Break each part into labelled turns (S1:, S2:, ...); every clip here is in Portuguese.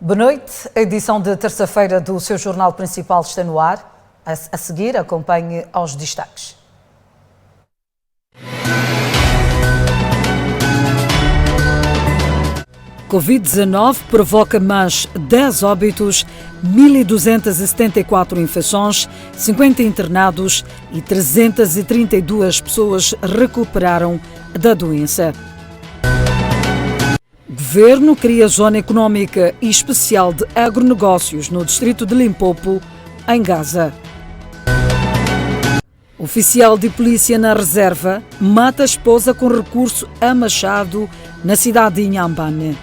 S1: Boa noite. A edição de terça-feira do seu jornal principal está no ar. A seguir, acompanhe aos destaques. Covid-19 provoca mais 10 óbitos, 1.274 infecções, 50 internados e 332 pessoas recuperaram da doença. O Governo cria zona económica e especial de agronegócios no distrito de Limpopo, em Gaza. Oficial de polícia na reserva mata a esposa com recurso a machado na cidade de Inhambane.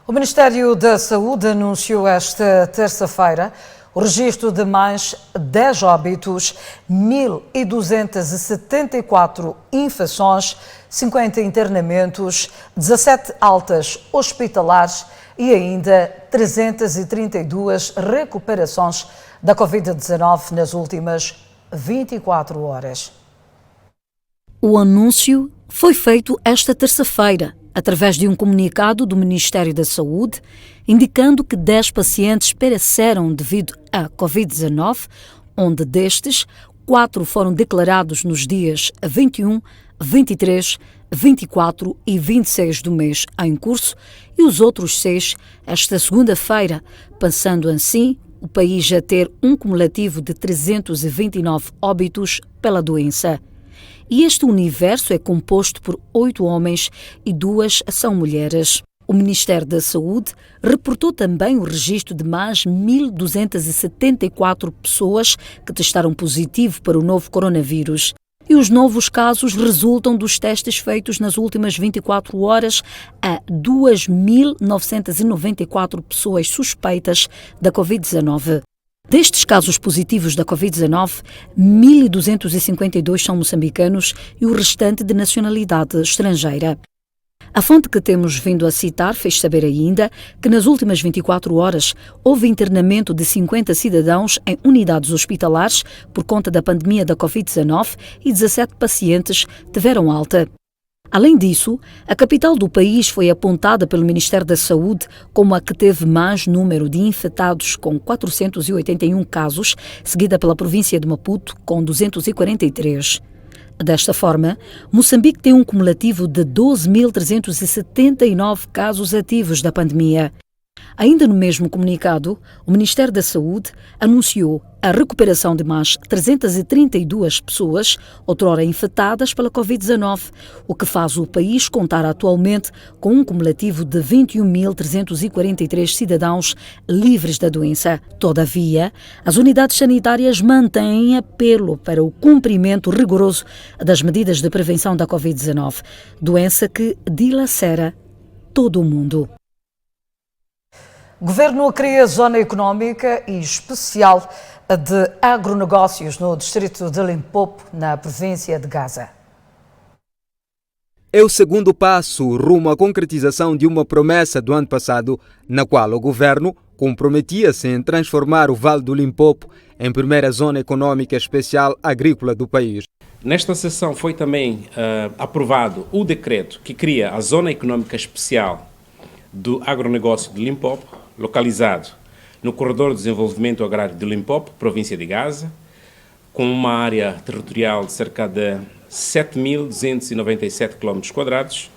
S1: O Ministério da Saúde anunciou esta terça-feira o registro de mais 10 óbitos, 1.274 infecções, 50 internamentos, 17 altas hospitalares e ainda 332 recuperações da Covid-19 nas últimas 24 horas. O anúncio foi feito esta terça-feira, através de um comunicado do Ministério da Saúde, indicando que 10 pacientes pereceram devido à Covid-19, onde destes, 4 foram declarados nos dias 21, 23, 24 e 26 do mês em curso e os outros 6 esta segunda-feira, passando assim o país a ter um cumulativo de 329 óbitos pela doença. E este universo é composto por 8 homens e 2 são mulheres. O Ministério da Saúde reportou também o registro de mais 1.274 pessoas que testaram positivo para o novo coronavírus. E os novos casos resultam dos testes feitos nas últimas 24 horas a 2.994 pessoas suspeitas da Covid-19. Destes casos positivos da Covid-19, 1.252 são moçambicanos e o restante de nacionalidade estrangeira. A fonte que temos vindo a citar fez saber ainda que nas últimas 24 horas houve internamento de 50 cidadãos em unidades hospitalares por conta da pandemia da Covid-19 e 17 pacientes tiveram alta. Além disso, a capital do país foi apontada pelo Ministério da Saúde como a que teve mais número de infectados, com 481 casos, seguida pela província de Maputo, com 243. Desta forma, Moçambique tem um cumulativo de 12.379 casos ativos da pandemia. Ainda no mesmo comunicado, o Ministério da Saúde anunciou a recuperação de mais 332 pessoas, outrora infectadas pela Covid-19, o que faz o país contar atualmente com um cumulativo de 21.343 cidadãos livres da doença. Todavia, as unidades sanitárias mantêm apelo para o cumprimento rigoroso das medidas de prevenção da Covid-19, doença que dilacera todo o mundo. O Governo cria zona económica e especial de agronegócios no distrito de Limpopo, na província de Gaza.
S2: É o segundo passo rumo à concretização de uma promessa do ano passado, na qual o Governo comprometia-se em transformar o Vale do Limpopo em primeira zona económica especial agrícola do país.
S3: Nesta sessão foi também aprovado o decreto que cria a Zona Económica Especial do Agronegócio de Limpopo, localizado no Corredor de Desenvolvimento Agrário de Limpopo, província de Gaza, com uma área territorial de cerca de 7.297 km²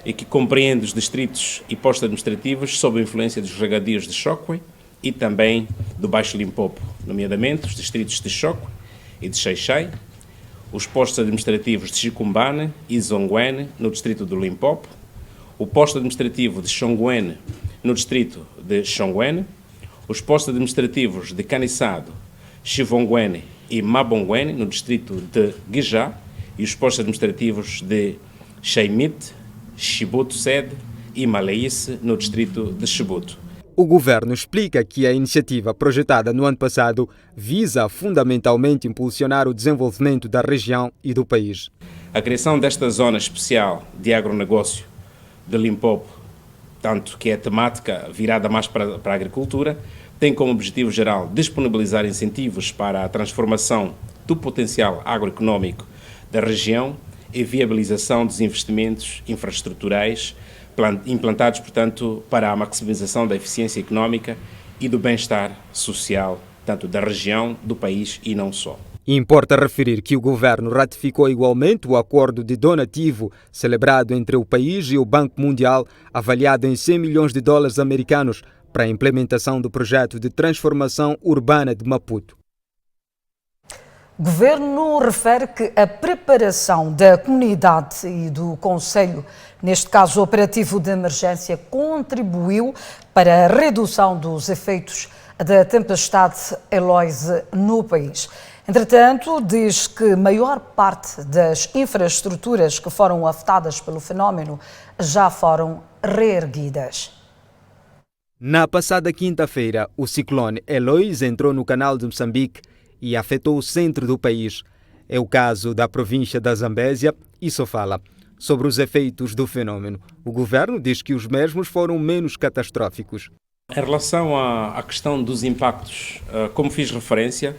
S3: e que compreende os distritos e postos administrativos sob a influência dos regadios de Chocwe e também do Baixo Limpopo, nomeadamente os distritos de Chocwe e de Xai-Xai, os postos administrativos de Chicumbane e Zonguene, no distrito do Limpopo, o posto administrativo de Xonguene, no distrito de Xonguene, os postos administrativos de Canissado, Chivonguene e Mabonguene, no distrito de Guijá, e os postos administrativos de Xaimite, Chibuto Sede e Malaíce, no distrito de Chibuto.
S2: O Governo explica que a iniciativa projetada no ano passado visa fundamentalmente impulsionar o desenvolvimento da região e do país.
S3: A criação desta zona especial de agronegócio de Limpopo, tanto que é temática virada mais para a agricultura, tem como objetivo geral disponibilizar incentivos para a transformação do potencial agroeconómico da região e viabilização dos investimentos infraestruturais implantados, portanto, para a maximização da eficiência económica e do bem-estar social, tanto da região, do país e não só.
S2: Importa referir que o governo ratificou igualmente o acordo de donativo celebrado entre o país e o Banco Mundial, avaliado em US$100 milhões americanos, para a implementação do projeto de transformação urbana de Maputo.
S1: O governo refere que a preparação da comunidade e do Conselho, neste caso operativo de emergência, contribuiu para a redução dos efeitos da tempestade Eloise no país. Entretanto, diz que a maior parte das infraestruturas que foram afetadas pelo fenómeno já foram reerguidas.
S2: Na passada quinta-feira, o ciclone Eloise entrou no canal de Moçambique e afetou o centro do país. É o caso da província da Zambésia e Sofala. Sobre os efeitos do fenômeno, o governo diz que os mesmos foram menos catastróficos.
S3: Em relação à questão dos impactos, como fiz referência,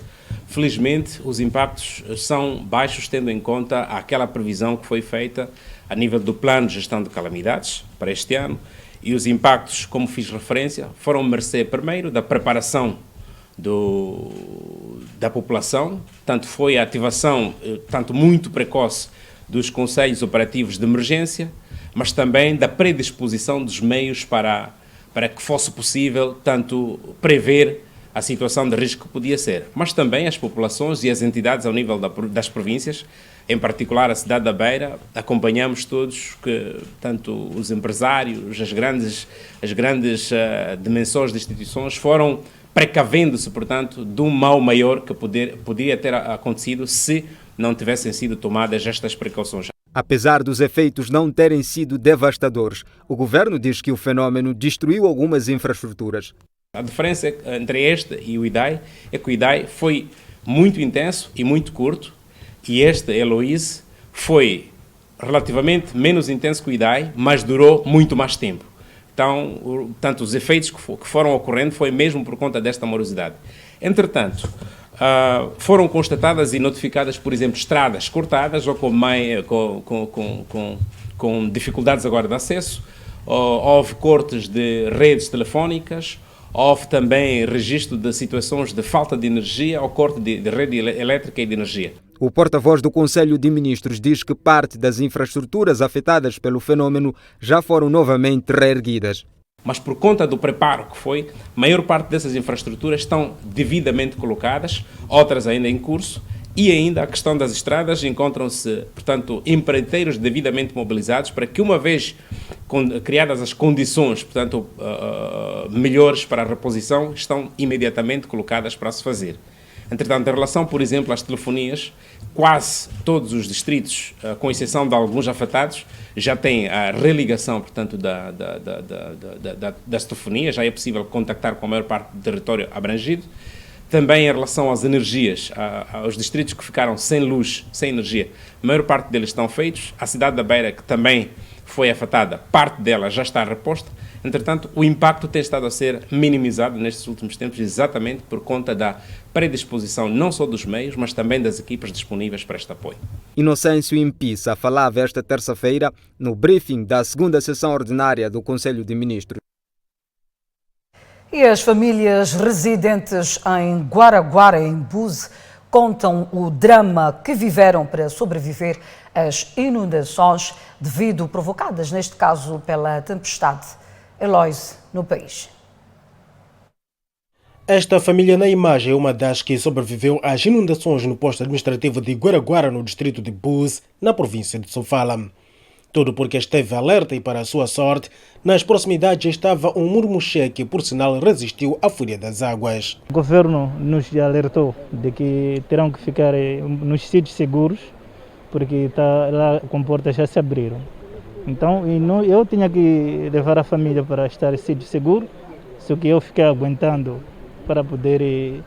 S3: felizmente os impactos são baixos tendo em conta aquela previsão que foi feita a nível do plano de gestão de calamidades para este ano, e os impactos, como fiz referência, foram mercê primeiro da preparação da população, tanto foi a ativação tanto muito precoce dos conselhos operativos de emergência, mas também da predisposição dos meios para que fosse possível tanto prever a situação de risco que podia ser, mas também as populações e as entidades ao nível das províncias, em particular a cidade da Beira, acompanhamos todos que tanto os empresários, as grandes dimensões de instituições foram precavendo-se, portanto, de um mal maior que poderia ter acontecido se não tivessem sido tomadas estas precauções.
S2: Apesar dos efeitos não terem sido devastadores, o governo diz que o fenômeno destruiu algumas infraestruturas.
S3: A diferença entre este e o Idai é que o Idai foi muito intenso e muito curto, e este Eloise foi relativamente menos intenso que o Idai, mas durou muito mais tempo. Então, tanto os efeitos que foram ocorrendo foi mesmo por conta desta morosidade. Entretanto, foram constatadas e notificadas, por exemplo, estradas cortadas ou com dificuldades agora de acesso, houve cortes de redes telefónicas, houve também registro de situações de falta de energia ou corte de rede elétrica e de energia.
S2: O porta-voz do Conselho de Ministros diz que parte das infraestruturas afetadas pelo fenômeno já foram novamente reerguidas.
S3: Mas por conta do preparo que foi, a maior parte dessas infraestruturas estão devidamente colocadas, outras ainda em curso, e ainda a questão das estradas encontram-se, portanto, empreiteiros devidamente mobilizados para que, uma vez criadas as condições, portanto, melhores para a reposição, estão imediatamente colocadas para se fazer. Entretanto, em relação, por exemplo, às telefonias, quase todos os distritos, com exceção de alguns afetados, já têm a religação, portanto, das telefonias, já é possível contactar com a maior parte do território abrangido. Também em relação às energias, aos distritos que ficaram sem luz, sem energia, a maior parte deles estão feitos. A cidade da Beira, que também foi afetada, parte dela já está reposta. Entretanto, o impacto tem estado a ser minimizado nestes últimos tempos, exatamente por conta da predisposição não só dos meios, mas também das equipas disponíveis para este apoio.
S2: Inocêncio Impissa falava esta terça-feira no briefing da segunda sessão ordinária do Conselho de Ministros.
S1: E as famílias residentes em Guaraguara, em Buse, contam o drama que viveram para sobreviver às inundações provocadas, neste caso, pela tempestade Eloise no país.
S4: Esta família na imagem é uma das que sobreviveu às inundações no posto administrativo de Guaraguara, no distrito de Buse, na província de Sofala. Tudo porque esteve alerta e, para a sua sorte, nas proximidades estava um murmuxé que, por sinal, resistiu à fúria das águas.
S5: O governo nos alertou de que terão que ficar nos sítios seguros, porque lá com portas já se abriram. Então, eu tinha que levar a família para estar em sítio seguro, só que eu fiquei aguentando para poder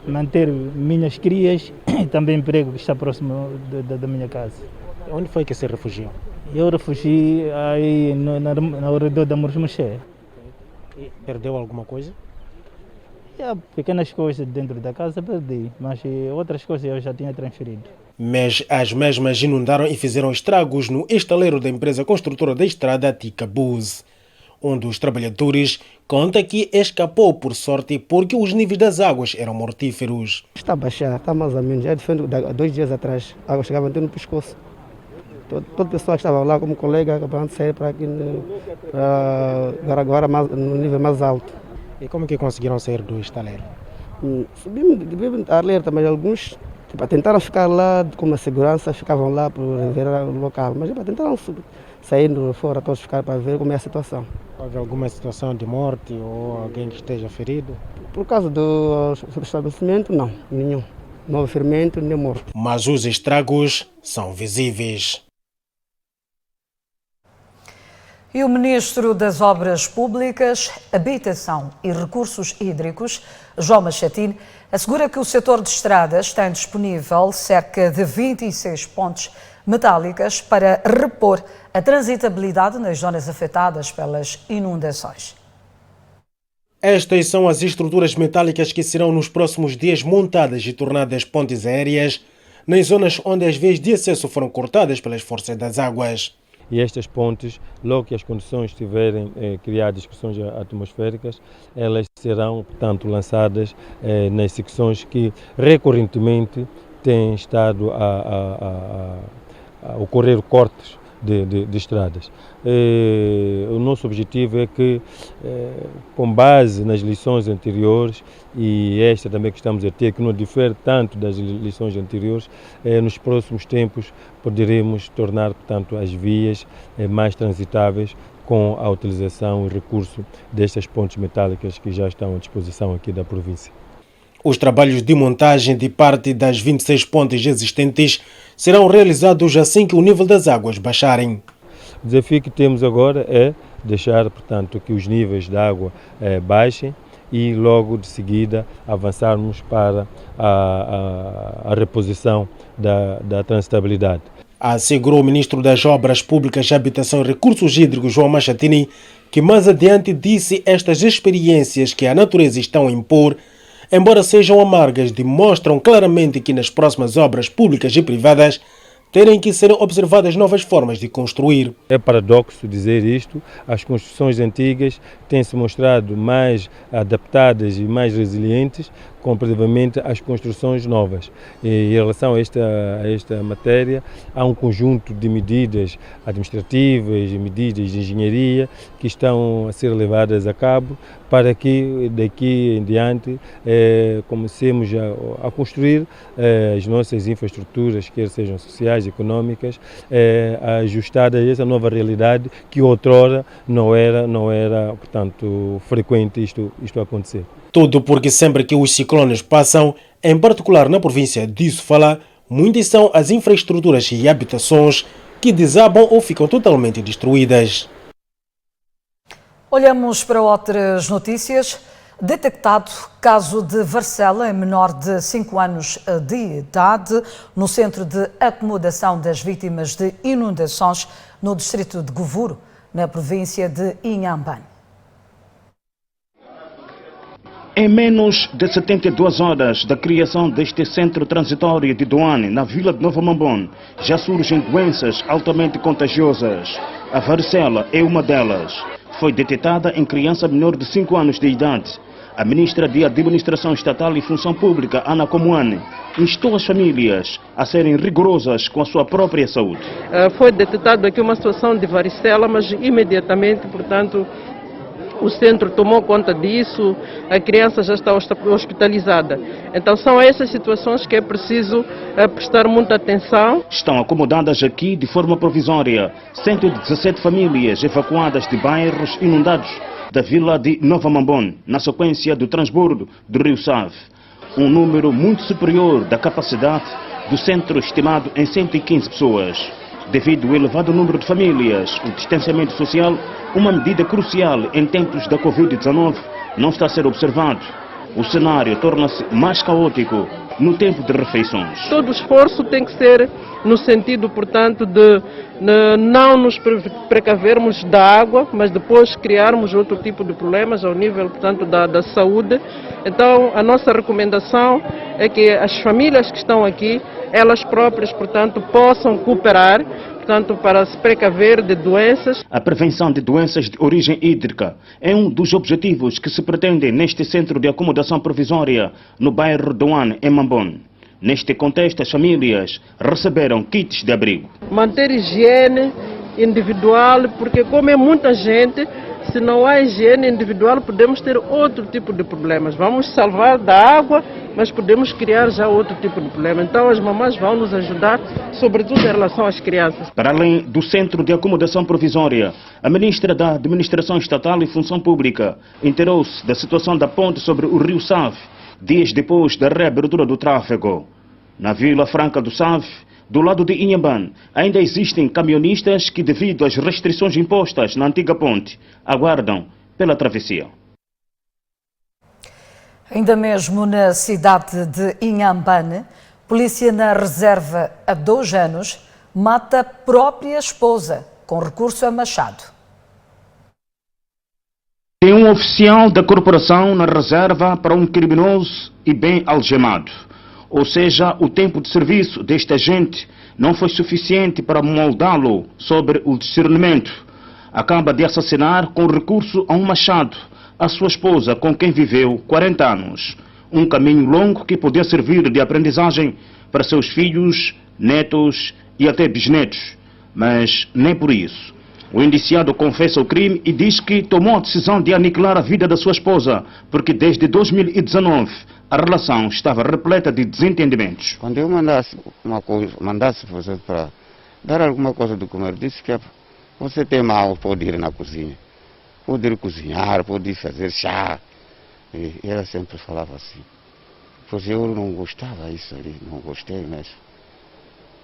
S5: manter minhas crias e também emprego que está próximo da minha casa.
S4: Onde foi que se refugiou?
S5: Eu refugiei aí ao redor da Murmuxé.
S4: Perdeu alguma coisa?
S5: E há pequenas coisas dentro da casa perdi, mas outras coisas eu já tinha transferido.
S4: Mas as mesmas inundaram e fizeram estragos no estaleiro da empresa construtora da estrada Ticabuz. Um dos trabalhadores conta que escapou por sorte porque os níveis das águas eram mortíferos.
S6: Está a baixar, está mais ou menos. É diferente há 2 dias atrás. A água chegava até no pescoço. Toda pessoa que estava lá como colega acabando de sair para aqui agora no nível mais alto.
S4: E como que conseguiram sair do estaleiro?
S6: Subimos alerta, mas alguns tentaram ficar lá com uma segurança, ficavam lá para ver o local. Mas tentaram sair fora, todos ficaram para ver como é a situação.
S4: Houve alguma situação de morte ou alguém que esteja ferido?
S6: Por causa do estabelecimento, não, nenhum. Não houve ferimento nem morte.
S4: Mas os estragos são visíveis.
S1: E o Ministro das Obras Públicas, Habitação e Recursos Hídricos, João Machatine, assegura que o setor de estradas tem disponível cerca de 26 pontes metálicas para repor a transitabilidade nas zonas afetadas pelas inundações.
S4: Estas são as estruturas metálicas que serão nos próximos dias montadas e tornadas pontes aéreas nas zonas onde as vias de acesso foram cortadas pelas forças das águas.
S7: E estas pontes, logo que as condições estiverem criadas, condições atmosféricas, elas serão, portanto, lançadas nas secções que recorrentemente têm estado a ocorrer cortes de estradas. O nosso objetivo é que, com base nas lições anteriores e esta também que estamos a ter, que não difere tanto das lições anteriores, nos próximos tempos poderemos tornar, portanto, as vias mais transitáveis com a utilização e recurso destas pontes metálicas que já estão à disposição aqui da província.
S4: Os trabalhos de montagem de parte das 26 pontes existentes serão realizados assim que o nível das águas baixarem.
S7: O desafio que temos agora é deixar, portanto, que os níveis da água baixem e logo de seguida avançarmos para a reposição da transitabilidade.
S4: Assegurou o Ministro das Obras Públicas, Habitação e Recursos Hídricos, João Machatine, que mais adiante disse estas experiências que a natureza estão a impor, embora sejam amargas, demonstram claramente que nas próximas obras públicas e privadas terem que ser observadas novas formas de construir.
S7: É paradoxo dizer isto, as construções antigas têm se mostrado mais adaptadas e mais resilientes comparativamente às construções novas. E em relação a esta matéria, há um conjunto de medidas administrativas e medidas de engenharia que estão a ser levadas a cabo para que daqui em diante comecemos a construir as nossas infraestruturas, quer sejam sociais, económicas, ajustadas a essa nova realidade que outrora não era portanto, frequente isto acontecer.
S4: Tudo porque sempre que os ciclones passam, em particular na província de Sofala, muitas são as infraestruturas e habitações que desabam ou ficam totalmente destruídas.
S1: Olhamos para outras notícias. Detectado caso de varicela em menor de 5 anos de idade no centro de acomodação das vítimas de inundações no distrito de Govuro, na província de Inhambane.
S8: Em menos de 72 horas da criação deste centro transitório de Doane, na vila de Nova Mambone, já surgem doenças altamente contagiosas. A varicela é uma delas. Foi detectada em criança menor de 5 anos de idade. A ministra de Administração Estatal e Função Pública, Ana Comuane, instou as famílias a serem rigorosas com a sua própria saúde.
S9: Foi detectada aqui uma situação de varicela, mas imediatamente, portanto, o centro tomou conta disso, a criança já está hospitalizada. Então são essas situações que é preciso prestar muita atenção.
S8: Estão acomodadas aqui de forma provisória 117 famílias evacuadas de bairros inundados da vila de Nova Mambone, na sequência do transbordo do rio Save. Um número muito superior da capacidade do centro, estimado em 115 pessoas. Devido ao elevado número de famílias, o distanciamento social, uma medida crucial em tempos da Covid-19, não está a ser observado. o cenário torna-se mais caótico no tempo de refeições.
S9: Todo o esforço tem que ser no sentido, portanto, de não nos precavermos da água, mas depois criarmos outro tipo de problemas ao nível, portanto, da saúde. Então, a nossa recomendação é que as famílias que estão aqui, elas próprias, portanto, possam cooperar, portanto, para se precaver de doenças.
S8: A prevenção de doenças de origem hídrica é um dos objetivos que se pretende neste centro de acomodação provisória no bairro Douane, em Mambone. Neste contexto, as famílias receberam kits de abrigo.
S9: Manter higiene individual, porque como é muita gente, se não há higiene individual, podemos ter outro tipo de problemas. Vamos salvar da água, mas podemos criar já outro tipo de problema. Então as mamães vão nos ajudar, sobretudo em relação às crianças.
S8: Para além do Centro de Acomodação Provisória, a Ministra da Administração Estatal e Função Pública inteirou-se da situação da ponte sobre o Rio Save, dias depois da reabertura do tráfego. Na Vila Franca do Save, do lado de Inhambane, ainda existem camionistas que, devido às restrições impostas na antiga ponte, aguardam pela travessia.
S1: Ainda mesmo na cidade de Inhambane, polícia na reserva há 2 anos mata a própria esposa com recurso a machado.
S8: Tem um oficial da corporação na reserva para um criminoso e bem algemado. Ou seja, o tempo de serviço deste agente não foi suficiente para moldá-lo sobre o discernimento. Acaba de assassinar com recurso a um machado a sua esposa, com quem viveu 40 anos. Um caminho longo que podia servir de aprendizagem para seus filhos, netos e até bisnetos. Mas nem por isso. O indiciado confessa o crime e diz que tomou a decisão de aniquilar a vida da sua esposa, porque desde 2019 a relação estava repleta de desentendimentos.
S10: Quando eu mandasse uma coisa, você para dar alguma coisa de comer, disse que você tem mal, pode ir na cozinha, pode ir cozinhar, pode ir fazer chá. E ela sempre falava assim. Pois eu não gostava disso ali, não gostei mesmo.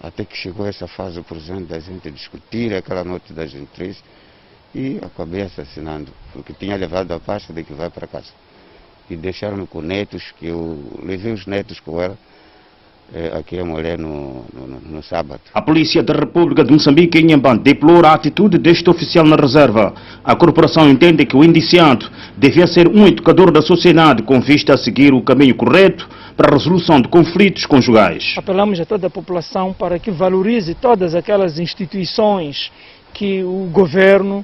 S10: Até que chegou essa fase, por exemplo, da gente discutir aquela noite das gente e acabei assassinando, porque tinha levado a pasta de que vai para casa. E deixaram-me com netos, que eu levei os netos com ela, aqui a mulher no sábado.
S8: A Polícia da República de Moçambique, em Inhambane, deplora a atitude deste oficial na reserva. A corporação entende que o indiciado devia ser um educador da sociedade com vista a seguir o caminho correto para a resolução de conflitos conjugais.
S11: Apelamos a toda a população para que valorize todas aquelas instituições que o governo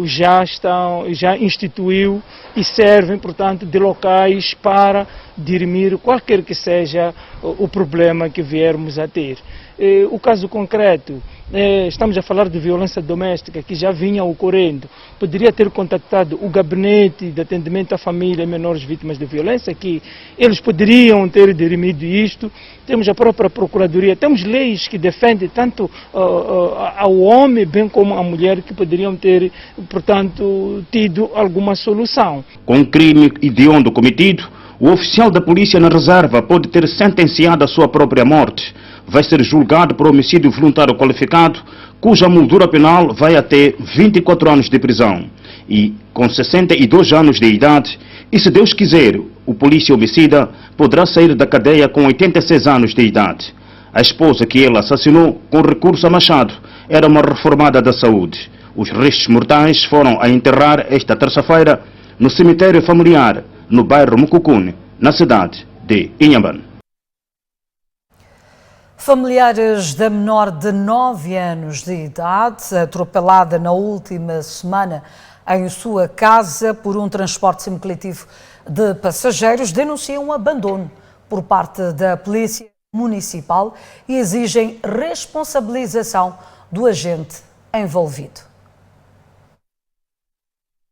S11: já instituiu e servem, portanto, de locais para dirimir qualquer que seja o problema que viermos a ter. O caso concreto, estamos a falar de violência doméstica que já vinha ocorrendo. Poderia ter contactado o gabinete de atendimento à família e menores vítimas de violência, que eles poderiam ter dirimido isto. Temos a própria Procuradoria, temos leis que defendem tanto ao homem bem como à mulher, que poderiam ter, portanto, tido alguma solução.
S8: Com um crime hediondo cometido, o oficial da polícia na reserva pode ter sentenciado a sua própria morte. Vai ser julgado por homicídio voluntário qualificado, cuja moldura penal vai até 24 anos de prisão. E com 62 anos de idade, e se Deus quiser, o polícia homicida poderá sair da cadeia com 86 anos de idade. A esposa que ele assassinou com recurso a machado era uma reformada da saúde. Os restos mortais foram a enterrar esta terça-feira no cemitério familiar, no bairro Mucucune, na cidade de Inhambane.
S1: Familiares da menor de 9 anos de idade, atropelada na última semana em sua casa por um transporte semicoletivo de passageiros, denunciam um abandono por parte da Polícia Municipal e exigem responsabilização do agente envolvido.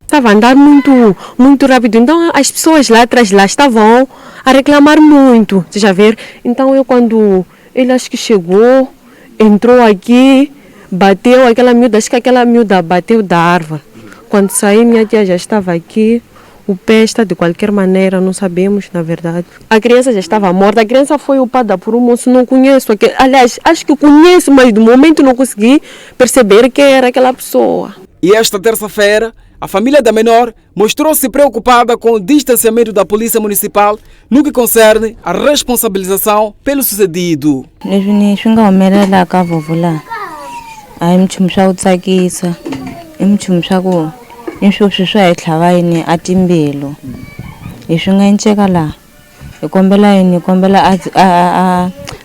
S12: Estava a andar muito rápido, então as pessoas lá atrás estavam a reclamar muito, você já ver? Então eu, quando ele acho que chegou, entrou aqui, bateu aquela miúda, acho que aquela miúda bateu da árvore. Quando saí, minha tia já estava aqui, o pé está de qualquer maneira, não sabemos na verdade. A criança já estava morta, a criança foi upada por um moço, não conheço, aliás, acho que conheço, mas do momento não consegui perceber quem era aquela pessoa.
S13: E esta terça-feira, A família da menor mostrou-se preocupada com o distanciamento da Polícia Municipal no que concerne a responsabilização pelo sucedido.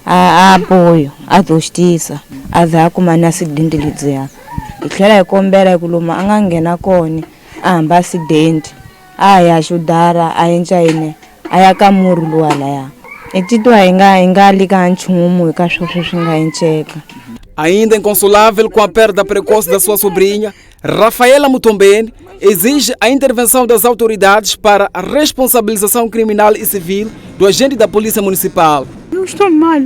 S14: apoio a justiça a kumana acidente lidzia itlhela ikombela ikuluma angangena kona ahamba acidente aya ajudara ayenja yini ayaka muru luwalaya etitwa ingali ka nchumu ka sweswo swi nga enceka.
S13: Ainda inconsolável com a perda precoce da sua sobrinha, Rafaela Mutombeni exige a intervenção das autoridades para a responsabilização criminal e civil do agente da Polícia Municipal.
S15: Eu estou mal.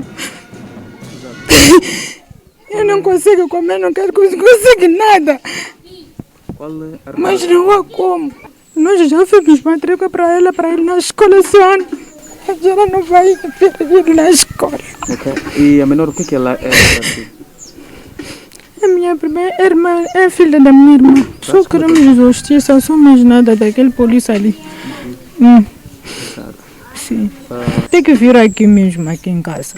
S15: Eu não consigo comer, não quero conseguir nada. Mas não há como. Nós já fizemos matrícula para ele na escola esse ano. Ela não vai ir na escola.
S16: Okay. E a menor, o que ela é para ti?
S15: A minha primeira irmã é filha da minha irmã. Só queremos justiça, só mais nada daquele polícia ali. Sim. Tem que vir aqui mesmo, aqui em casa.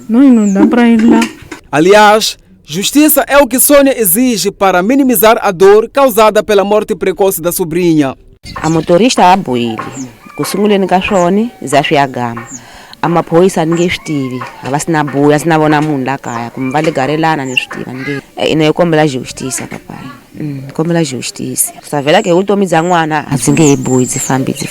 S15: Não dá para ir lá.
S13: Aliás, justiça é o que Sônia exige para minimizar a dor causada pela morte precoce da sobrinha.
S14: A motorista abuile, kusunguleni ka swona zaswiyagama. Amaphoyisa ninge swi tivi avasina buya sina vona munhu la kaya kumbe va le garelana ni swi tiva nge ine yo kombela justice papai kombela justice sa vela ke vutomi bya n'wana a byi nge he bohi byi fambile.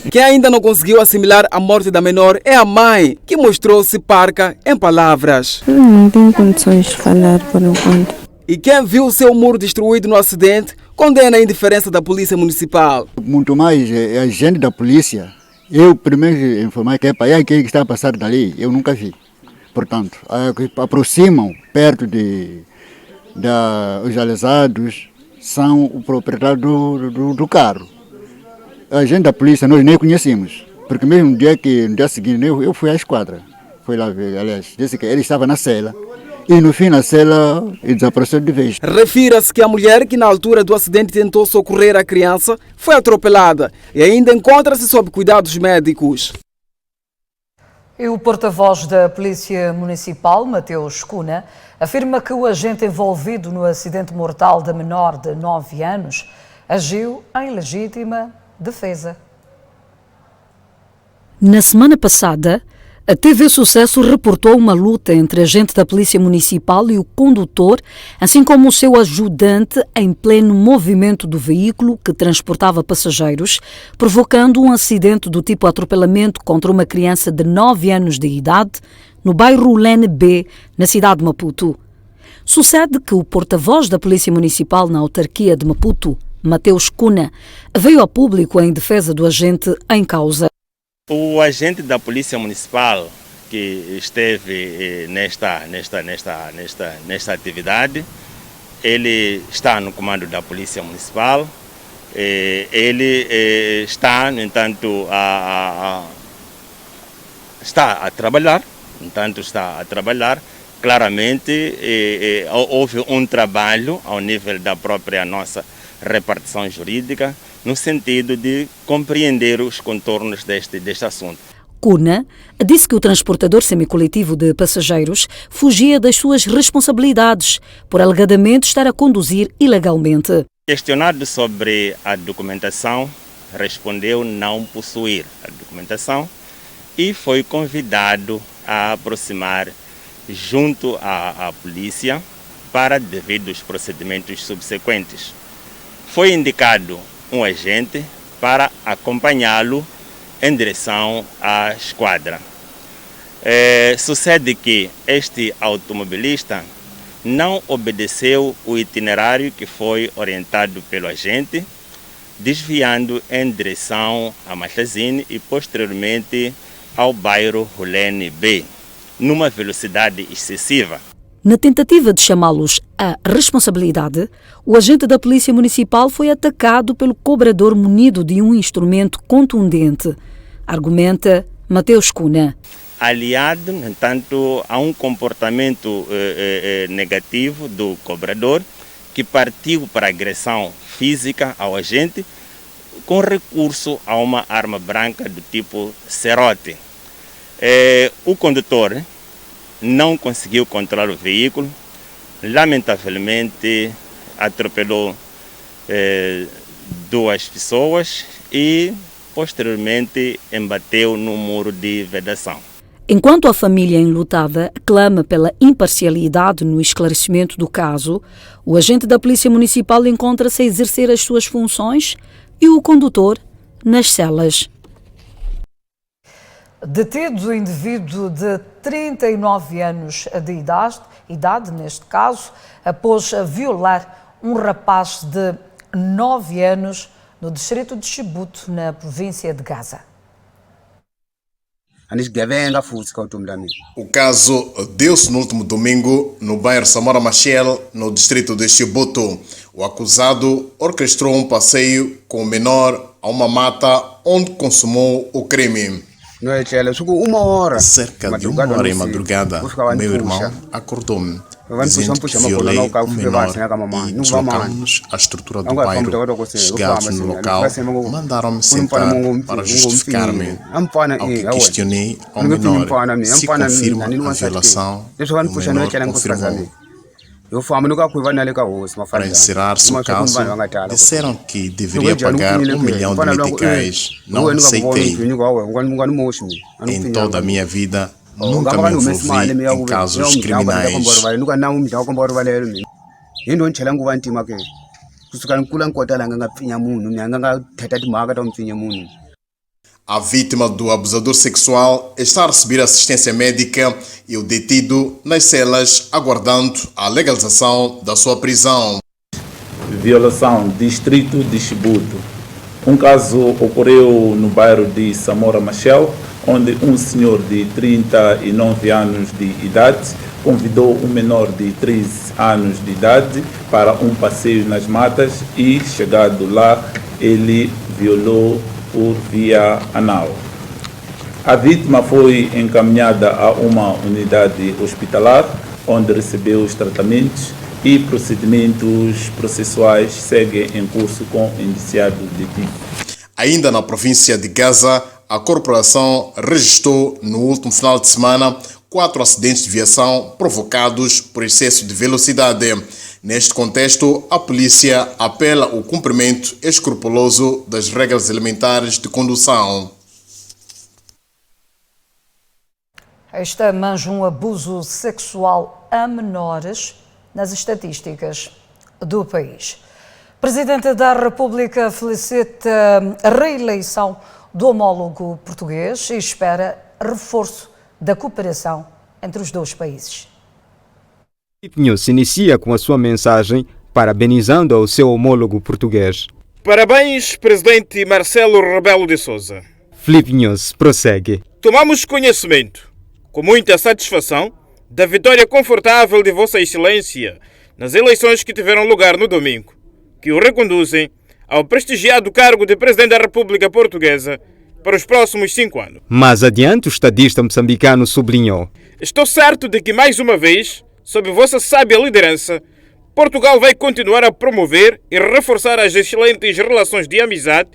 S13: Quem ainda não conseguiu assimilar a morte da menor é a mãe, que mostrou-se parca em palavras.
S15: Não tenho condições de falar por enquanto.
S13: E quem viu o seu muro destruído no acidente condena a indiferença da Polícia Municipal.
S17: Muito mais a gente da polícia. Eu primeiro informei que aquele que está a passar dali, eu nunca vi. Portanto, aproximam perto os alesados, são o proprietário do carro. A gente da polícia nós nem conhecemos, porque mesmo no dia seguinte eu fui à esquadra. Fui lá ver, aliás, disse que ele estava na cela. E no fim, na cela, ele desapareceu de vez.
S13: Refira-se que a mulher que na altura do acidente tentou socorrer a criança foi atropelada e ainda encontra-se sob cuidados médicos.
S1: E o porta-voz da Polícia Municipal, Mateus Cunha, afirma que o agente envolvido no acidente mortal da menor de 9 anos agiu em legítima defesa.
S18: Na semana passada, a TV Sucesso reportou uma luta entre agente da Polícia Municipal e o condutor, assim como o seu ajudante, em pleno movimento do veículo que transportava passageiros, provocando um acidente do tipo atropelamento contra uma criança de 9 anos de idade, no bairro Lene B, na cidade de Maputo. Sucede que o porta-voz da Polícia Municipal na autarquia de Maputo, Mateus Cunha, veio ao público em defesa do agente em causa.
S19: O agente da Polícia Municipal que esteve nesta atividade, ele está no comando da Polícia Municipal, ele está, no entanto, está a trabalhar, claramente houve um trabalho ao nível da própria nossa repartição jurídica, no sentido de compreender os contornos deste assunto.
S18: Cunha disse que o transportador semicoletivo de passageiros fugia das suas responsabilidades por alegadamente estar a conduzir ilegalmente.
S19: Questionado sobre a documentação, respondeu não possuir a documentação e foi convidado a aproximar junto à polícia para devidos procedimentos subsequentes. Foi indicado um agente para acompanhá-lo em direção à esquadra. Sucede que este automobilista não obedeceu o itinerário que foi orientado pelo agente, desviando em direção a Machazine e posteriormente ao bairro Hulene B, numa velocidade excessiva.
S18: Na tentativa de chamá-los à responsabilidade, o agente da Polícia Municipal foi atacado pelo cobrador munido de um instrumento contundente, argumenta Mateus Cunha.
S19: Aliado, no entanto, a um comportamento negativo do cobrador, que partiu para agressão física ao agente com recurso a uma arma branca do tipo serrote. O condutor não conseguiu controlar o veículo, lamentavelmente atropelou 2 pessoas e posteriormente embateu no muro de vedação.
S18: Enquanto a família enlutada clama pela imparcialidade no esclarecimento do caso, o agente da Polícia Municipal encontra-se a exercer as suas funções e o condutor nas celas.
S1: Detido o indivíduo de 39 anos de idade, neste caso, após violar um rapaz de 9 anos no distrito de Chibuto, na província de Gaza.
S20: O caso deu-se no último domingo no bairro Samora Machel, no distrito de Chibuto. O acusado orquestrou um passeio com o menor a uma mata onde consumou o crime. Cerca de 1h em madrugada, meu irmão acordou-me, dizendo que violei o menor e deslocamos a estrutura do bairro. Chegados no local, mandaram-me sentar para justificar-me. Ao que questionei ao menor se confirma a violação, o menor confirmou. Para encerrar-se o caso, disseram que deveria pagar $1 milhão de meticais. Não aceitei. Em toda a minha vida, nunca me envolvi em casos criminais. A vítima do abusador sexual está a receber assistência médica e o detido nas celas, aguardando a legalização da sua prisão.
S21: Violação, distrito de Chibuto. Um caso ocorreu no bairro de Samora Machel, onde um senhor de 39 anos de idade convidou um menor de 13 anos de idade para um passeio nas matas e, chegado lá, ele violou por via anal. A vítima foi encaminhada a uma unidade hospitalar, onde recebeu os tratamentos e procedimentos processuais seguem em curso com o indiciado detido.
S20: Ainda na província de Gaza, a corporação registrou no último final de semana 4 acidentes de viação provocados por excesso de velocidade. Neste contexto, a polícia apela ao cumprimento escrupuloso das regras elementares de condução.
S1: Esta manja um abuso sexual a menores nas estatísticas do país. Presidente da República felicita a reeleição do homólogo português e espera reforço da cooperação entre os dois países.
S2: Flip News inicia com a sua mensagem parabenizando ao seu homólogo português.
S22: Parabéns, Presidente Marcelo Rebelo de Sousa.
S2: Flip News prossegue.
S22: Tomamos conhecimento, com muita satisfação, da vitória confortável de Vossa Excelência nas eleições que tiveram lugar no domingo, que o reconduzem ao prestigiado cargo de Presidente da República Portuguesa para os próximos 5 anos.
S2: Mais adiante, o estadista moçambicano sublinhou.
S22: Estou certo de que, mais uma vez, sob vossa sábia liderança, Portugal vai continuar a promover e reforçar as excelentes relações de amizade,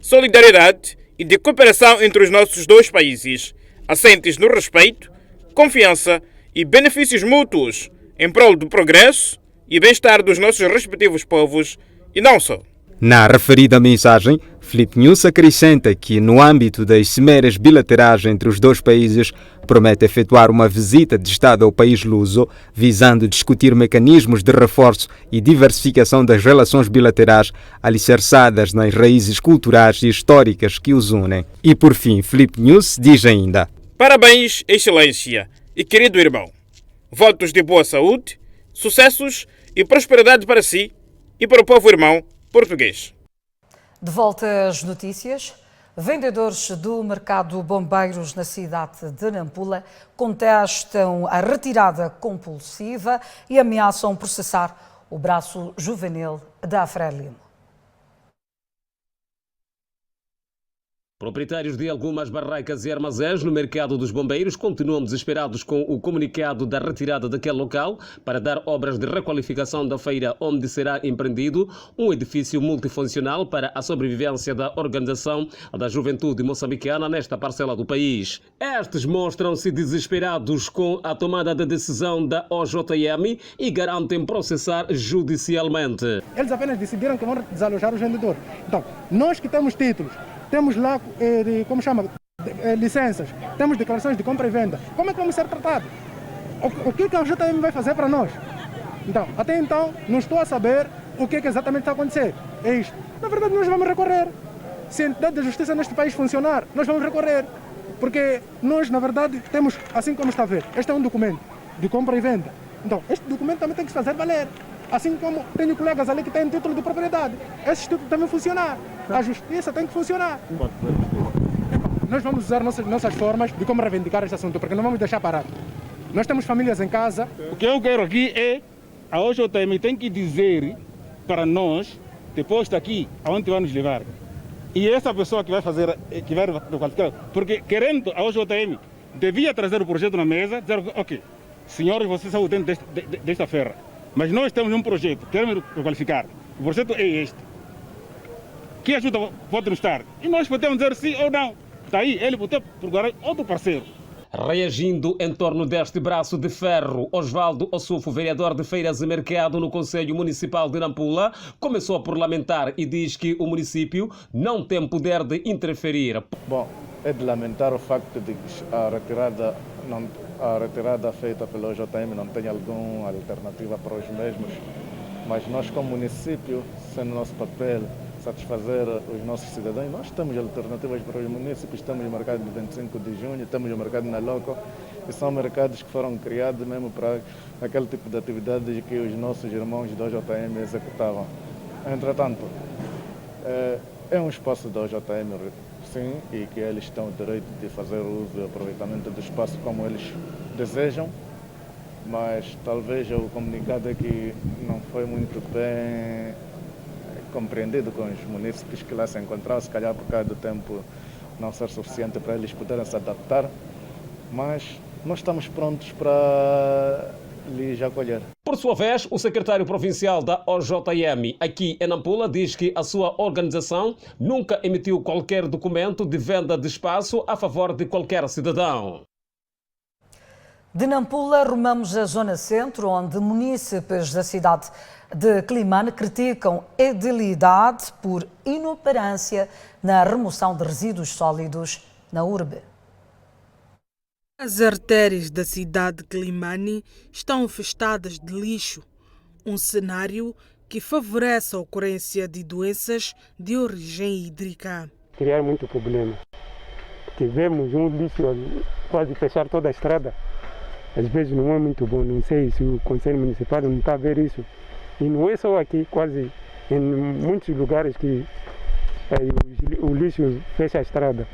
S22: solidariedade e de cooperação entre os nossos dois países, assentes no respeito, confiança e benefícios mútuos em prol do progresso e bem-estar dos nossos respectivos povos e não só.
S2: Na referida mensagem, Flip News acrescenta que, no âmbito das cimeras bilaterais entre os dois países, promete efetuar uma visita de Estado ao país luso, visando discutir mecanismos de reforço e diversificação das relações bilaterais alicerçadas nas raízes culturais e históricas que os unem. E, por fim, Flip News diz ainda:
S22: Parabéns, Excelência e querido irmão. Votos de boa saúde, sucessos e prosperidade para si e para o povo irmão português.
S1: De volta às notícias, vendedores do mercado Bombeiros na cidade de Nampula contestam a retirada compulsiva e ameaçam processar o braço juvenil da Frelimo.
S3: Proprietários de algumas barracas e armazéns no mercado dos bombeiros continuam desesperados com o comunicado da retirada daquele local para dar obras de requalificação da feira, onde será empreendido um edifício multifuncional para a sobrevivência da organização da juventude moçambicana nesta parcela do país. Estes mostram-se desesperados com a tomada de decisão da OJM e garantem processar judicialmente.
S5: Eles apenas decidiram que vão desalojar os vendedores. Então, nós que temos títulos, temos lá, licenças, temos declarações de compra e venda. Como é que vamos ser tratados? O que a JM vai fazer para nós? Então, até então, não estou a saber o que exatamente está a acontecer. É isto. Na verdade, nós vamos recorrer. Se a entidade da justiça neste país funcionar, nós vamos recorrer. Porque nós, na verdade, temos, assim como está a ver, este é um documento de compra e venda. Então, este documento também tem que se fazer valer. Assim como tenho colegas ali que têm título de propriedade. Esse título também funciona. A justiça tem que funcionar. Nós vamos usar nossas formas de como reivindicar este assunto, porque não vamos deixar parado. Nós temos famílias em casa.
S23: O que eu quero aqui é, a OJM tem que dizer para nós, depois daqui, aonde vai nos levar. E essa pessoa que vai fazer, que vai qualificar, porque querendo a OJM, devia trazer o projeto na mesa, dizer, ok, senhores, vocês são dentro desta ferra. Mas nós temos um projeto, queremos qualificar. O projeto é este. Que ajuda pode nos dar? E nós podemos dizer sim ou não. Daí ele pode procurar outro parceiro.
S3: Reagindo em torno deste braço de ferro, Osvaldo Ossufo, vereador de Feiras e Mercado no Conselho Municipal de Nampula, começou por lamentar e diz que o município não tem poder de interferir.
S24: Bom, é de lamentar o facto de que a retirada feita pela OJM não tem alguma alternativa para os mesmos, mas nós como município, sendo nosso papel satisfazer os nossos cidadãos, nós temos alternativas para os municípios, temos o mercado de 25 de junho, temos o mercado na Loco, que são mercados que foram criados mesmo para aquele tipo de atividades que os nossos irmãos da OJM executavam. Entretanto, é um espaço da OJM, sim, e que eles têm o direito de fazer uso e aproveitamento do espaço como eles desejam, mas talvez o comunicado é que não foi muito bem compreendido com os municípios que lá se encontravam, se calhar por causa do tempo não ser suficiente para eles poderem se adaptar, mas nós estamos prontos para lhes acolher.
S3: Por sua vez, o secretário provincial da OJM aqui em Nampula diz que a sua organização nunca emitiu qualquer documento de venda de espaço a favor de qualquer cidadão.
S1: De Nampula, rumamos à zona centro, onde munícipes da cidade de Climane criticam edilidade por inoperância na remoção de resíduos sólidos na urbe.
S25: As artérias da cidade de Climane estão infestadas de lixo, um cenário que favorece a ocorrência de doenças de origem hídrica.
S26: Criar muito problema, porque vemos um lixo quase fechar toda a estrada. Às vezes não é muito bom, não sei se o Conselho Municipal não está a ver isso. E não é só aqui, quase em muitos lugares que o lixo fecha a estrada.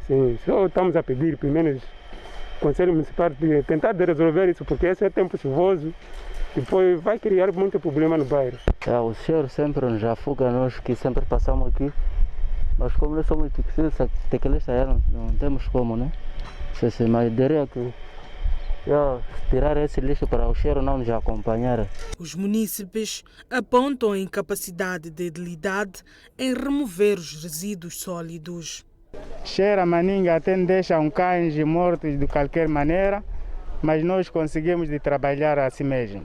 S26: Sim, só estamos a pedir, primeiro, o Conselho Municipal de tentar resolver isso, porque esse é tempo chuvoso, depois vai criar muito problema no bairro.
S27: O cheiro sempre nos afoga, nós que sempre passamos aqui, mas como nós somos teclistas, não temos como, né? Mas diria que tirar esse lixo para o cheiro não nos acompanhar.
S25: Os munícipes apontam a incapacidade de edilidade em remover os resíduos sólidos.
S11: Cheira a maninga, até deixam cães mortos de qualquer maneira, mas nós conseguimos de trabalhar assim mesmo,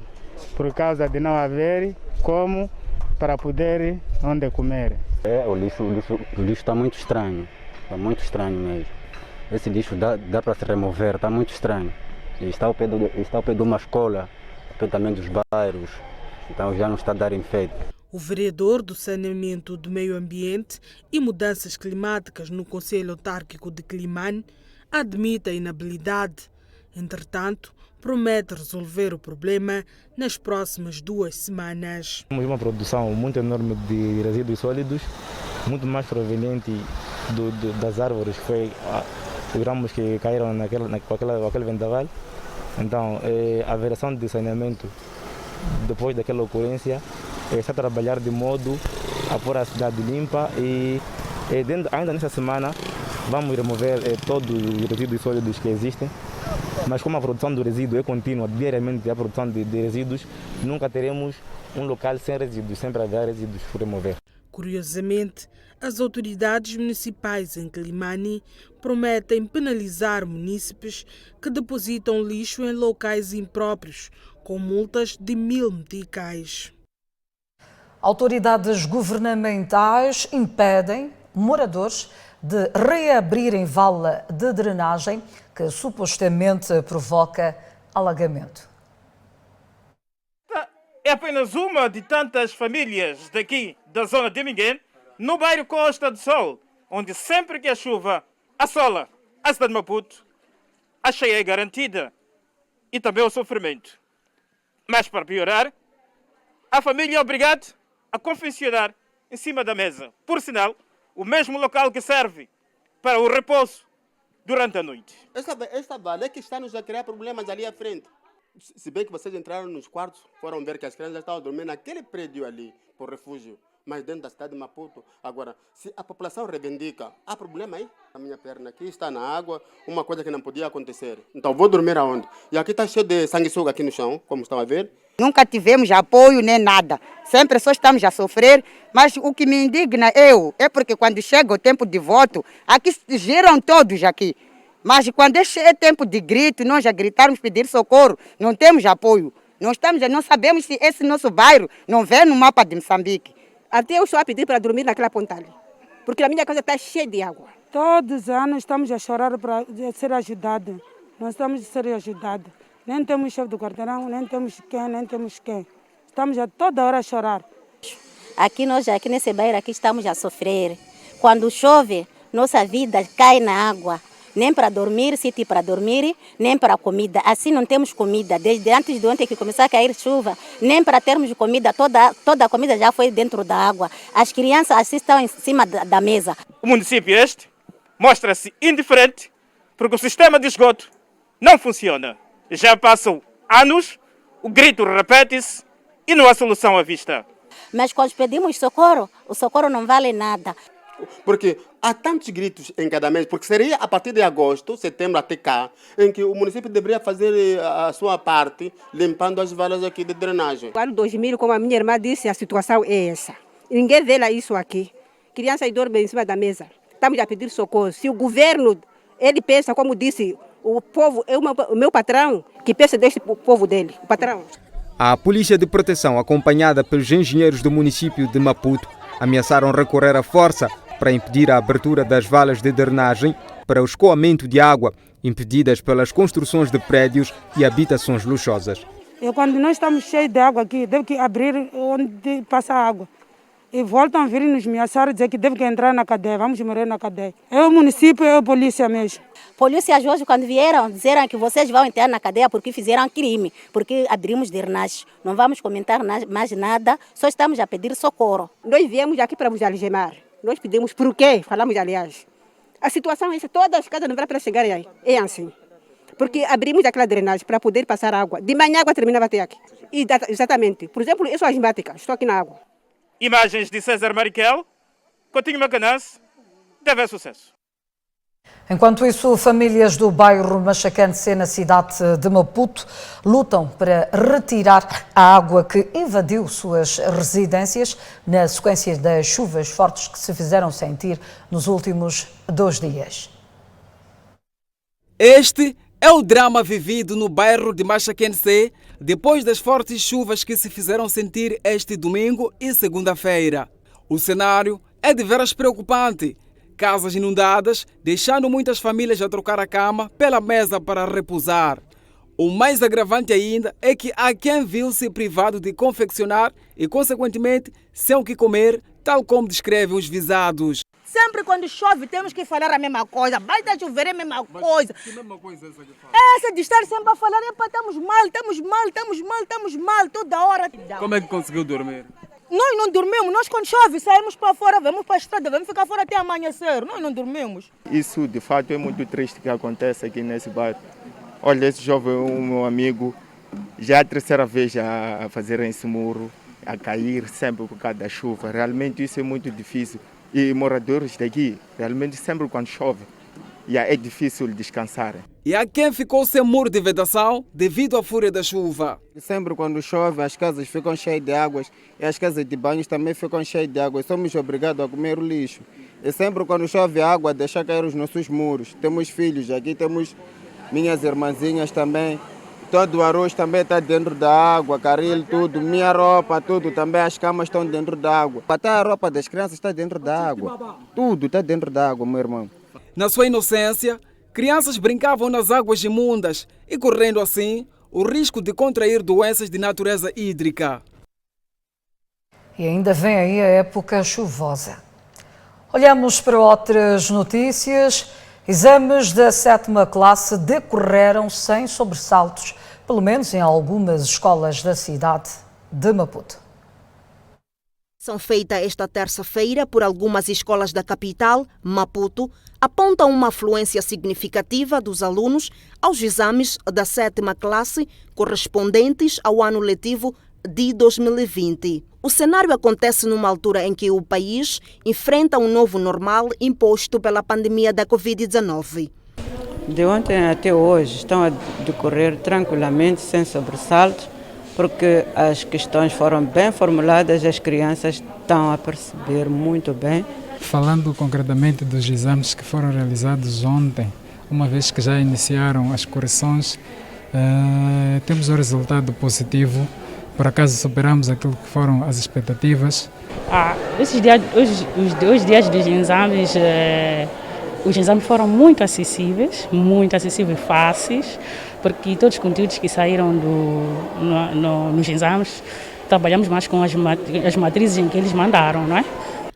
S11: por causa de não haver como para poder onde comer.
S27: O lixo está muito estranho mesmo. Esse lixo dá para se remover, está muito estranho. Está ao pé de uma escola, ao pé também dos bairros, então já não está a dar efeito.
S25: O vereador do Saneamento do Meio Ambiente e Mudanças Climáticas no Conselho Autárquico de Climane admite a inabilidade. Entretanto, promete resolver o problema nas próximas 2 semanas.
S28: Temos uma produção muito enorme de resíduos sólidos, muito mais proveniente das árvores os gramos que caíram com aquele vendaval. Então, a Direção de Saneamento, depois daquela ocorrência, está a trabalhar de modo a pôr a cidade limpa e Ainda nesta semana vamos remover todos os resíduos sólidos que existem, mas como a produção do resíduo é contínua, diariamente a produção de resíduos, nunca teremos um local sem resíduos, sempre haverá resíduos por remover.
S25: Curiosamente, as autoridades municipais em Quilimane prometem penalizar munícipes que depositam lixo em locais impróprios, com multas de 1.000 meticais.
S1: Autoridades governamentais impedem moradores de reabrirem vala de drenagem que supostamente provoca alagamento.
S22: É apenas uma de tantas famílias daqui da zona de Minguém, no bairro Costa do Sol, onde sempre que a chuva assola a cidade de Maputo, a cheia é garantida e também o sofrimento. Mas para piorar, a família é obrigada a confeccionar em cima da mesa, por sinal, o mesmo local que serve para o repouso durante a noite.
S4: Esta vala é que está nos a criar problemas ali à frente. Se bem que vocês entraram nos quartos, foram ver que as crianças estavam dormindo naquele prédio ali, por refúgio, mas dentro da cidade de Maputo. Agora, se a população reivindica, há problema aí? A minha perna aqui está na água, uma coisa que não podia acontecer. Então vou dormir aonde? E aqui está cheio de sanguessuga aqui no chão, como estão a ver.
S6: Nunca tivemos apoio nem nada. Sempre só estamos a sofrer. Mas o que me indigna é porque quando chega o tempo de voto, aqui giram todos aqui. Mas quando é tempo de grito, nós já gritarmos, pedir socorro, não temos apoio. Não sabemos se esse nosso bairro não vê no mapa de Moçambique.
S7: Até eu estou a pedir para dormir naquela ponta ali, porque a minha casa está cheia de água.
S15: Todos os anos estamos a chorar para ser ajudados. Nós estamos a ser ajudados. Nem temos chefe do quarteirão, nem temos quem. Estamos a toda hora a chorar.
S8: Aqui nesse bairro aqui estamos a sofrer. Quando chove, nossa vida cai na água. Nem para dormir, sítio para dormir, nem para comida. Assim não temos comida. Desde antes de ontem que começou a cair chuva, nem para termos comida, toda a comida já foi dentro da água. As crianças assim estão em cima da mesa.
S22: O município este mostra-se indiferente porque o sistema de esgoto não funciona. Já passam anos, o grito repete-se e não há solução à vista.
S8: Mas quando pedimos socorro, o socorro não vale nada.
S4: Porque há tantos gritos em cada mês, porque seria a partir de agosto, setembro até cá, em que o município deveria fazer a sua parte, limpando as valas aqui de drenagem.
S7: No ano 2000, como a minha irmã disse, a situação é essa. Ninguém vê lá isso aqui. Crianças dormem em cima da mesa. Estamos a pedir socorro. Se o governo, ele pensa, como disse, o povo é o meu patrão, que pensa deste povo dele, o patrão.
S2: A Polícia de Proteção, acompanhada pelos engenheiros do município de Maputo, ameaçaram recorrer à força para impedir a abertura das valas de drenagem para o escoamento de água, impedidas pelas construções de prédios e habitações luxuosas.
S15: Quando nós estamos cheios de água aqui, deve que abrir onde passa a água. E voltam a vir nos ameaçar e dizer que deve que entrar na cadeia, vamos morrer na cadeia. É o município, é a polícia mesmo.
S8: Polícias hoje, quando vieram, disseram que vocês vão entrar na cadeia porque fizeram crime, porque abrimos drenagem. Não vamos comentar mais nada, só estamos a pedir socorro.
S7: Nós viemos aqui para vos algemar. Nós pedimos por quê? Falamos, aliás. A situação é essa, todas as casas não vão para chegar aí. É assim. Porque abrimos aquela drenagem para poder passar água. De manhã a água terminava até aqui. Exatamente. Por exemplo, eu sou asmática, estou aqui na água.
S22: Imagens de César Mariquel, Coutinho Macanãs, TV Sucesso.
S1: Enquanto isso, famílias do bairro Machacanse, na cidade de Maputo, lutam para retirar a água que invadiu suas residências na sequência das chuvas fortes que se fizeram sentir nos últimos 2 dias.
S13: Este é o drama vivido no bairro de Machacanse depois das fortes chuvas que se fizeram sentir este domingo e segunda-feira. O cenário é de veras preocupante. Casas inundadas, deixando muitas famílias a trocar a cama pela mesa para repousar. O mais agravante ainda é que há quem viu-se privado de confeccionar e, consequentemente, sem o que comer, tal como descrevem os visados.
S7: Sempre quando chove temos que falar a mesma coisa, basta chover é a mesma coisa. Que mesma coisa é essa que fala? Essa de estar sempre a falar, estamos mal, toda hora.
S22: Como é que conseguiu dormir?
S7: Nós não dormimos, nós quando chove saímos para fora, vamos para a estrada, vamos ficar fora até amanhecer, nós não dormimos.
S24: Isso de fato é muito triste que acontece aqui nesse bairro. Olha, esse jovem, o meu amigo, já é a 3ª vez a fazer esse muro, a cair sempre por causa da chuva. Realmente isso é muito difícil.
S9: E moradores daqui, realmente sempre quando chove, é difícil descansar.
S13: E há quem ficou sem muro de vedação devido à fúria da chuva.
S9: Sempre quando chove, as casas ficam cheias de águas e as casas de banhos também ficam cheias de água. Somos obrigados a comer o lixo. E sempre quando chove água, deixa cair os nossos muros. Temos filhos, aqui temos minhas irmãzinhas também. Todo o arroz também está dentro da água, caril, tudo. Minha roupa, tudo. Também as camas estão dentro da água. Até a roupa das crianças está dentro da água. Tudo está dentro da água, meu irmão.
S13: Na sua inocência, crianças brincavam nas águas imundas e correndo assim o risco de contrair doenças de natureza hídrica.
S1: E ainda vem aí a época chuvosa. Olhamos para outras notícias. Exames da 7ª classe decorreram sem sobressaltos, pelo menos em algumas escolas da cidade de Maputo.
S10: São feitas esta terça-feira por algumas escolas da capital, Maputo, apontam uma afluência significativa dos alunos aos exames da 7ª classe correspondentes ao ano letivo de 2020. O cenário acontece numa altura em que o país enfrenta um novo normal imposto pela pandemia da Covid-19.
S12: De ontem até hoje estão a decorrer tranquilamente, sem sobressaltos, porque as questões foram bem formuladas e as crianças estão a perceber muito bem.
S14: Falando concretamente dos exames que foram realizados ontem, uma vez que já iniciaram as correções, temos um resultado positivo. Por acaso superamos aquilo que foram as expectativas?
S16: Os dias dos exames, os exames foram muito acessíveis e fáceis, porque todos os conteúdos que saíram nos exames, trabalhamos mais com as matrizes em que eles mandaram, não é?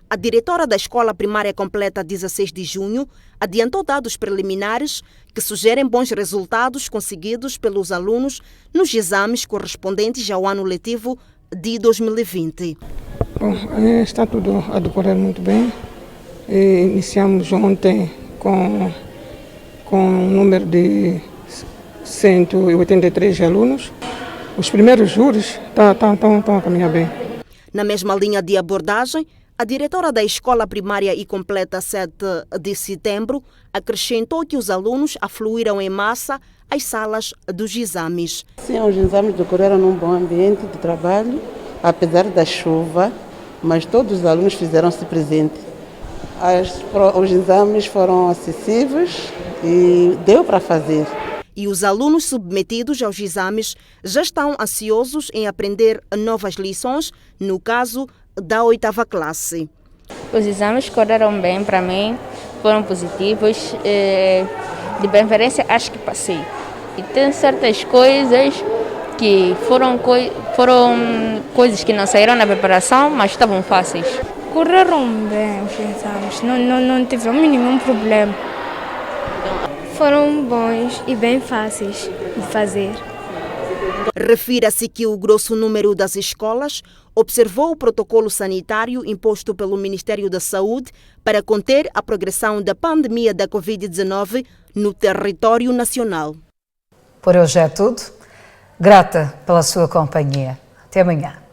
S10: A diretora da Escola Primária Completa 16 de junho adiantou dados preliminares que sugerem bons resultados conseguidos pelos alunos nos exames correspondentes ao ano letivo de 2020.
S15: Bom, está tudo a decorrer muito bem. Iniciamos ontem com um número de 183 alunos. Os primeiros juros estão a caminhar bem.
S10: Na mesma linha de abordagem, a diretora da Escola Primária e Completa 7 de Setembro acrescentou que os alunos afluíram em massa às salas dos exames.
S12: Sim, os exames decorreram num bom ambiente de trabalho, apesar da chuva, mas todos os alunos fizeram-se presentes. Os exames foram acessíveis e deu para fazer.
S10: E os alunos submetidos aos exames já estão ansiosos em aprender novas lições, no caso da 8ª classe.
S17: Os exames correram bem para mim, foram positivos, de preferência acho que passei. E tem certas coisas que foram coisas que não saíram na preparação, mas estavam fáceis.
S18: Correram bem os exames, não tivemos nenhum problema. Foram bons e bem fáceis de fazer.
S10: Refira-se que o grosso número das escolas observou o protocolo sanitário imposto pelo Ministério da Saúde para conter a progressão da pandemia da Covid-19 no território nacional.
S1: Por hoje é tudo. Grata pela sua companhia. Até amanhã.